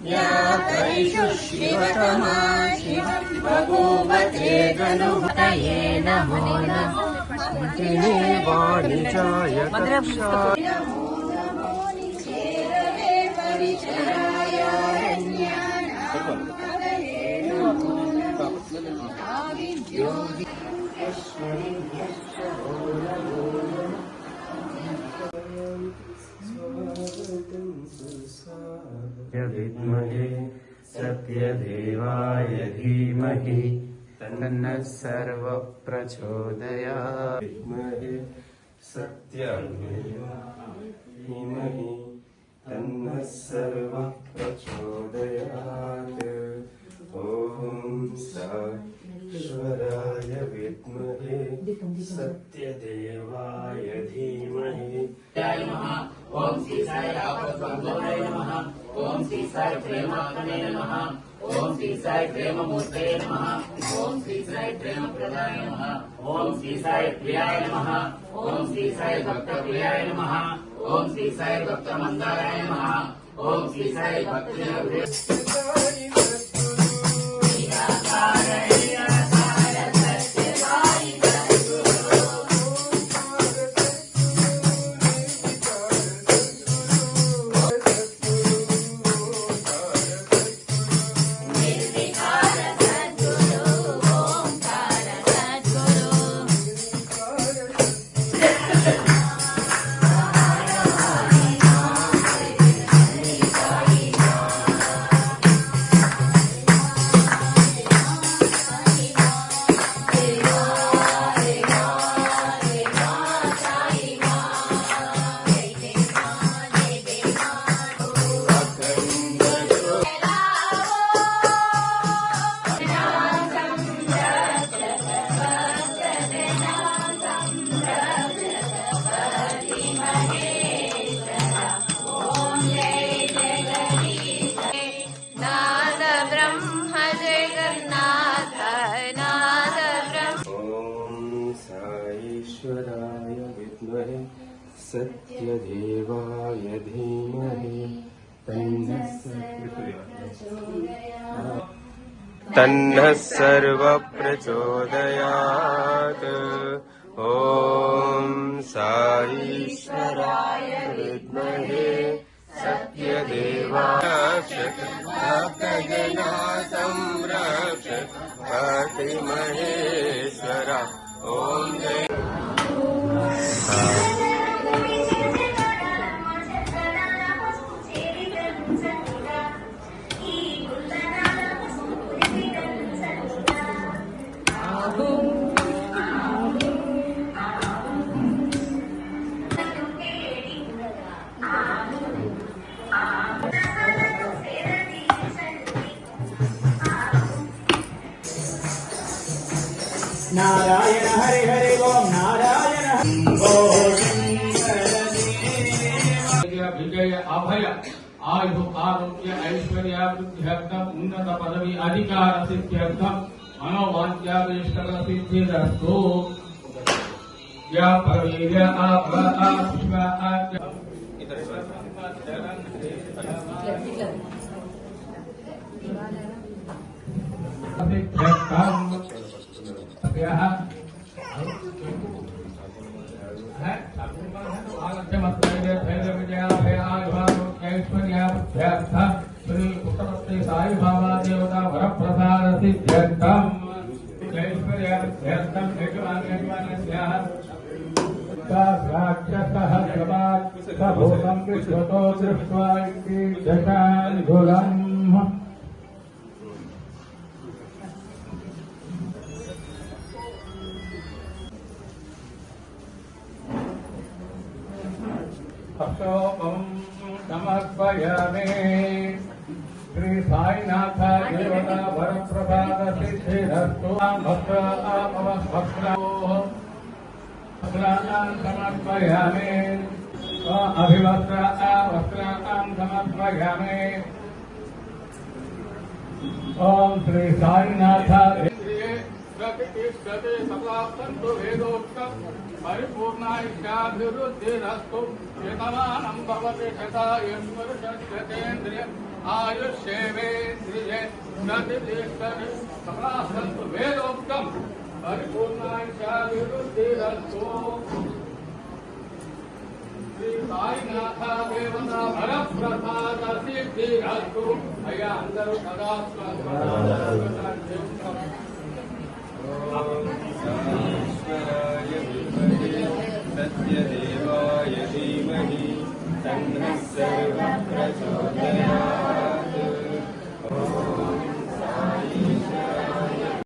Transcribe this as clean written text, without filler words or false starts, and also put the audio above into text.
याकैषु शिवतमा शिव भगवते गणपतये नमो नमः वाणिजाय विद्महे सत्यदेवाय धीमहि तन्नः सर्वः प्रचोदयात्। विद्महे सत्यदेवाय धीमहि तन्नः सर्वः प्रचोदयात्। ॐ ईश्वराय विद्महे सत्यदेवाय धीमहि। ओम श्री साई आपद्वंदनाय नमः। ओम श्री साई प्रेमात्मने नमः। ओम श्री साई प्रेम मूर्तये नमः। ओम श्री साई प्रेम प्रदाय नमः। ओम श्री साई प्रियाय नमः। ओम श्री साई भक्त प्रियाय नमः। ओम श्री साई भक्त मंदाराय नमः। ओम श्री साई भक्त ईश्वराय विद्महे सत्यदेवाय धीमहि तन्नः सर्वः प्रचोदयात्। ॐ साईश्वराय विद्महे सत्यदेवाय भक्तजना संरक्षति महेश्वरा। ओम जय नारायण हरे हरे ओम नारायण विजय अभय आयु आरोग्य ऐश्वर्याभिवृद्ध्यर्थम उन्नत पदवी अधिकार सिद्ध्यर्थम मनोवांఛాభిष्टफल सिद्धिरस्तु। या परवीर्य श्री पुष्पवती साई बाबा देवता वर प्रसाद सिद्ध्यर्थम ऐश्वर्यार्थम राक्षसः भूतं विश्वतो दृष्ट्वा दशाङ्गुलम् अशोकं समर्पयामि। श्री साईनाथ देवता वरप्रसाद सिद्धिरस्तु। वस्त्रान् समर्पयामि। वस्त्रान् समर्पयामि। ओम श्री साईनाथ प्रतिष्ठते सदाप्तन्तु वेदोक्तं परिपूर्णायुष्याभिवृद्धिरस्तु शतमानं भवति शतायुष्वर्षशतेन्द्रिय आयुष्येवेन्द्रिये प्रतिष्ठते सदाप्तन्तु वेदोक्तं परिपूर्णायुष्याभिवृद्धिरस्तु श्री साईनाथ देवता वरप्रसाद सिद्धिरस्तु अय्या अंदरू सदा